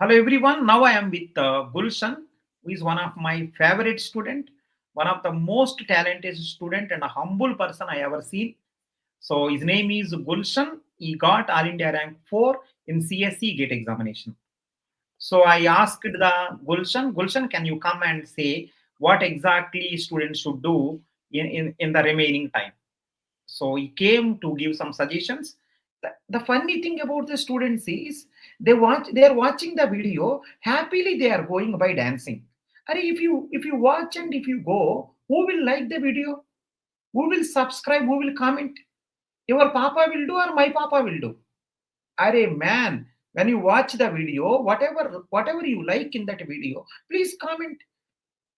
Hello everyone. Now I am with Gulshan, who is one of my favorite student, one of the most talented student and a humble person I ever seen. So his name is Gulshan. He got All India rank 4 in CSE GATE examination. So I asked the Gulshan, can you come and say what exactly students should do in the remaining time? So he came to give some suggestions. The funny thing about the students is they are watching the video happily, they are going by dancing. Are if you watch and if you go, who will like the video? Who will subscribe? Who will comment? Your papa will do or my papa will do? Are man, when you watch the video, whatever you like in that video, please comment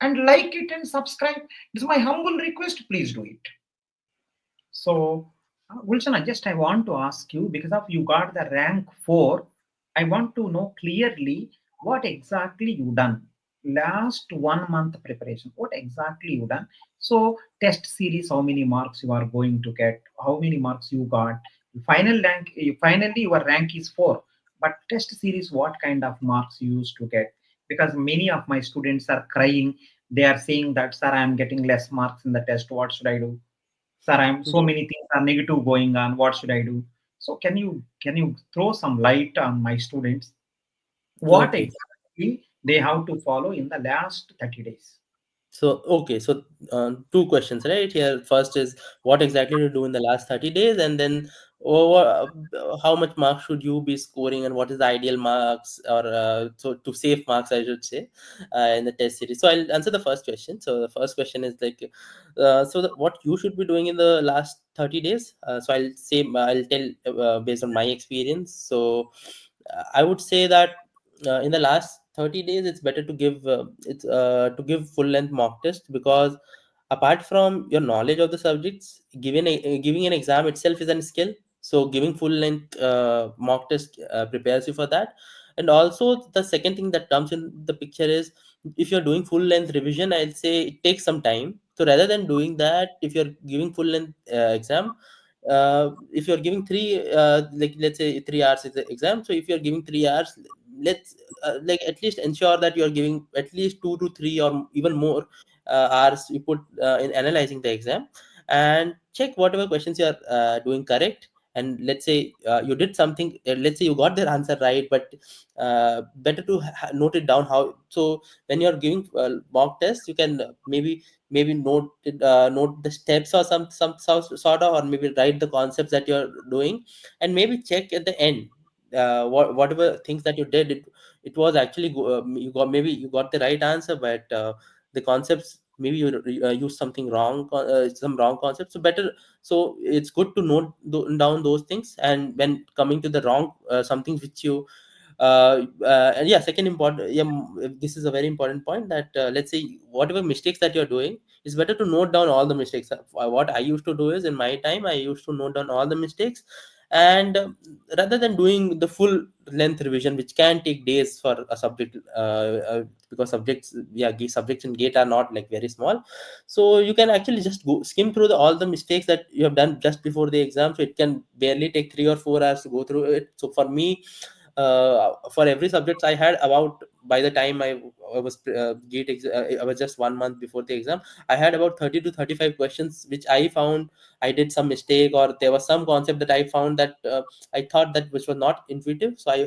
and like it and subscribe. It's my humble request. Please do it. So, Gulshan, I want to ask you because of you got the rank 4. I want to know clearly what exactly you done. Last 1 month preparation, what exactly you done? So, test series, how many marks you are going to get? How many marks you got? Finally your rank is 4. But test series, what kind of marks you used to get? Because many of my students are crying. They are saying that, sir, I am getting less marks in the test. What should I do? Sir, I'm so Yeah. many things are negative going on. What should I do? So can you throw some light on my students? What Okay. exactly they have to follow in the last 30 days? So two questions right here. First is what exactly to do in the last 30 days, and then how much marks should you be scoring, and what is the ideal marks, or so to safe marks, I should say, in the test series. So I'll answer the first question. So the first question is like, what you should be doing in the last 30 days. So I'll tell based on my experience. So I would say that in the last 30 days it's better to give full length mock test, because apart from your knowledge of the subjects, giving an exam itself is a skill. So giving full length mock test prepares you for that. And also the second thing that comes in the picture is, if you're doing full length revision, I'll say it takes some time. So rather than doing that, if you're giving full length exam, if you're giving like let's say 3 hours is the exam, so if you're giving 3 hours, let's like at least ensure that you're giving at least 2 to 3 or even more hours you put in analyzing the exam, and check whatever questions you are doing correct. And let's say you did something, let's say you got their answer right, but better to note it down. How so when you're giving mock test, you can maybe note the steps, or sort of, or maybe write the concepts that you're doing, and maybe check at the end whatever things that you did, it was actually you got the right answer, but the concepts, maybe you used something wrong, some wrong concepts. So better, so it's good to note down those things. And when coming to the wrong something which you and yeah, second important, yeah, this is a very important point, that let's say whatever mistakes that you're doing, it's better to note down all the mistakes. What I used to do is, in my time, I used to note down all the mistakes. And rather than doing the full length revision, which can take days for a subject, because subjects in gate are not like very small, so you can actually just go skim through all the mistakes that you have done just before the exam. So it can barely take 3 or 4 hours to go through it. So for me, for every subject I had about, by the time I was I was just 1 month before the exam, I had about 30 to 35 questions which I found I did some mistake, or there was some concept that I found that I thought that which was not intuitive. So I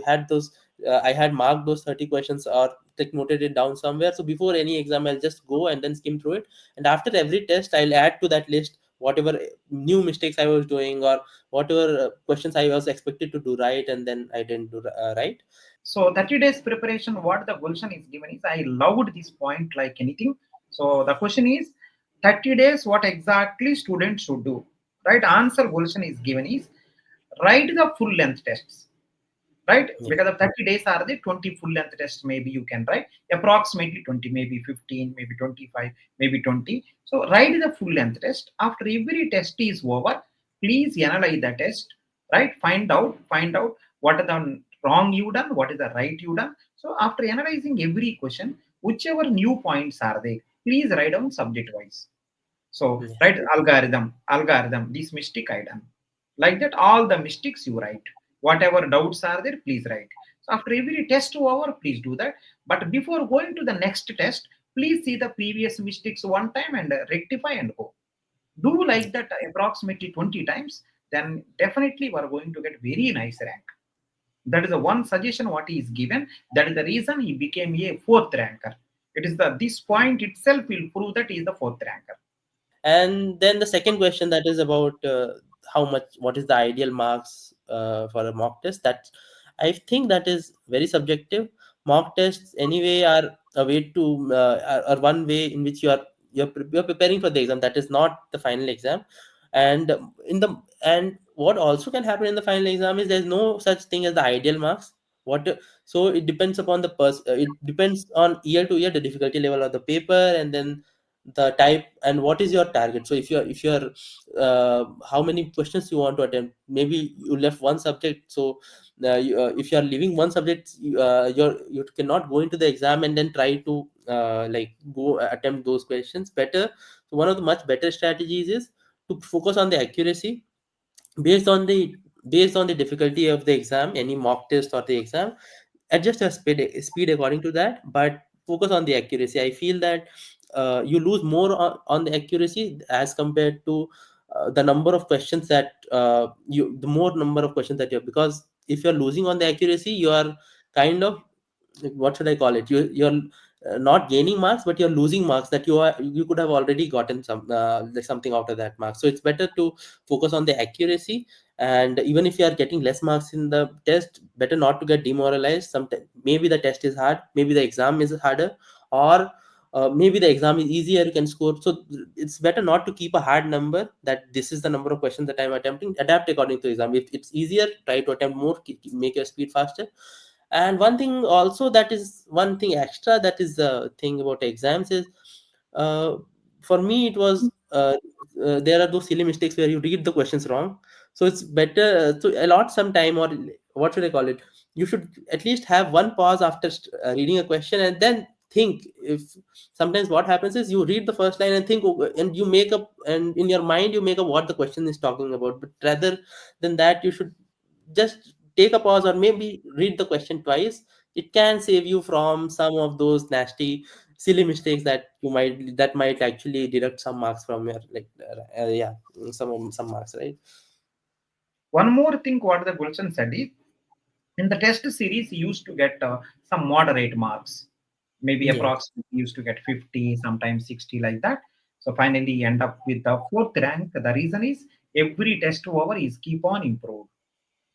had marked those 30 questions, or like noted it down somewhere. So before any exam, I'll just go and then skim through it, and after every test I'll add to that list whatever new mistakes I was doing, or whatever questions I was expected to do right and then I didn't do right. So 30 days preparation, what the Gulshan is given is, I loved this point like anything. So the question is 30 days, what exactly students should do? Right answer Gulshan is given is write the full length tests. Right, Yeah. because the 30 days are the 20 full length tests, maybe you can write approximately 20, maybe 15, maybe 25, maybe 20. So write the full length test. After every test is over, please analyze the test, right? Find out what is the wrong you done, what is the right you done. So after analyzing every question, whichever new points are there, please write down subject wise. So Yeah. write algorithm, this mistake I done. Like that, all the mistakes you write. Whatever doubts are there, please write. So after every test over, please do that. But before going to the next test, please see the previous mistakes one time and rectify and go. Do like that approximately 20 times, then definitely we are going to get very nice rank. That is the one suggestion what he is given. That is the reason he became a fourth ranker. It is the this point itself will prove that he is the fourth ranker. And then the second question, that is about how much, what is the ideal marks for a mock test. That, I think, that is very subjective. Mock tests anyway are a way to are one way in which you're preparing for the exam. That is not the final exam. And in the and what also can happen in the final exam is there's no such thing as the ideal marks. What So it depends upon the person. It depends on year to year the difficulty level of the paper, and then the type and what is your target. So if you're how many questions you want to attempt. Maybe you left one subject, so if you are leaving one subject, you cannot go into the exam and then try to like go attempt those questions better. So one of the much better strategies is to focus on the accuracy based on the difficulty of the exam, any mock test or the exam. Adjust your speed according to that, but focus on the accuracy. I feel that you lose more on the accuracy as compared to the number of questions that you the more number of questions that you have, because if you're losing on the accuracy, you are kind of, what should I call it, you're not gaining marks, but you're losing marks that you could have already gotten like something out of that mark. So it's better to focus on the accuracy. And even if you are getting less marks in the test, better not to get demoralized. Sometimes maybe the test is hard, maybe the exam is harder, or maybe the exam is easier, you can score. So it's better not to keep a hard number, that this is the number of questions that I'm attempting. Adapt according to exam. If it's easier, try to attempt more, make your speed faster. And one thing also, that is one thing extra, that is the thing about exams is, uh, for me it was there are those silly mistakes where you read the questions wrong. So it's better to allot some time, or what should I call it, you should at least have one pause after reading a question, and then think. If sometimes what happens is you read the first line and think, and you make up, and in your mind you make up what the question is talking about. But rather than that, you should just take a pause, or maybe read the question twice. It can save you from some of those nasty silly mistakes that might actually deduct some marks from your, like, yeah, some marks, right? One more thing what the Gulshan said is, in the test series, you used to get some moderate marks, maybe Yes. approximately used to get 50, sometimes 60 like that. So finally, you end up with the fourth rank. The reason is every test over is keep on improved.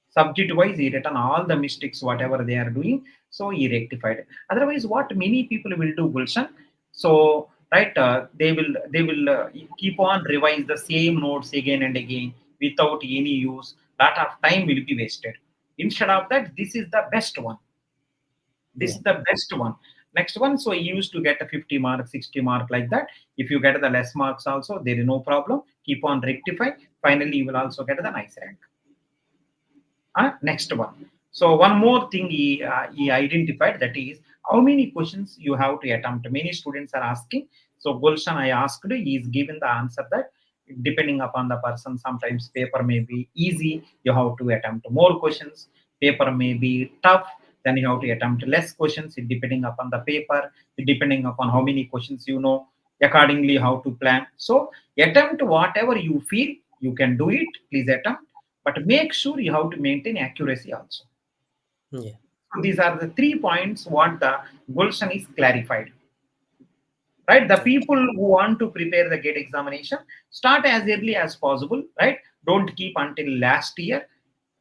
Subject wise, he written all the mistakes whatever they are doing, so he rectified. Otherwise, what many people will do, Gulshan, so right, they will keep on revise the same notes again and again without any use. Lot of time will be wasted. Instead of that, this is the best one. This Yeah. is the best one. Next one, so he used to get a 50 mark, 60 mark like that. If you get the less marks also, there is no problem. Keep on rectify. Finally, you will also get the nice rank. Next one. So one more thing he identified, that is how many questions you have to attempt. Many students are asking. So Gulshan, I asked, he is given the answer that depending upon the person, sometimes paper may be easy, you have to attempt more questions. Paper may be tough, then you have to attempt less questions. It depending upon the paper, it depending upon how many questions you know. Accordingly, how to plan. So attempt whatever you feel you can do it. Please attempt, but make sure you have to maintain accuracy also. Yeah. So these are the 3 points what the Gulshan is clarified. Right, the Okay. people who want to prepare the gate examination, start as early as possible. Right, don't keep until last year.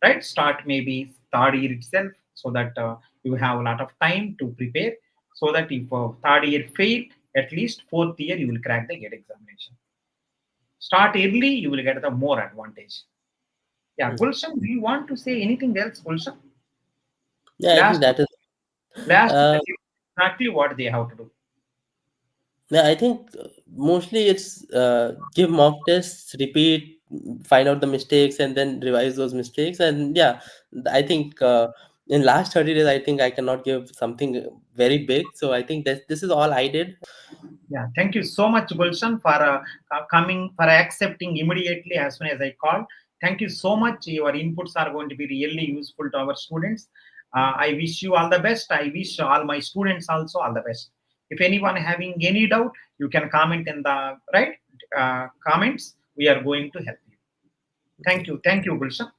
Right, start maybe third year itself, so that you have a lot of time to prepare, so that if third year fail, at least fourth year you will crack the gate examination. Start early, you will get the more advantage. Yeah, Yeah. Gulshan, do you want to say anything else, Gulshan? Yeah, I think Last, that is. last Uh, suggestion, exactly what they have to do. yeah, I think mostly it's give mock tests, repeat, find out the mistakes, and then revise those mistakes. And yeah, I think in last 30 days, I think I cannot give something very big. So I think that this is all I did. Yeah, thank you so much, Gulshan, for coming, for accepting immediately as soon as I called. Thank you so much. Your inputs are going to be really useful to our students. I wish you all the best. I wish all my students also all the best. If anyone having any doubt, you can comment in the right comments. We are going to help you. Thank you, Gulshan.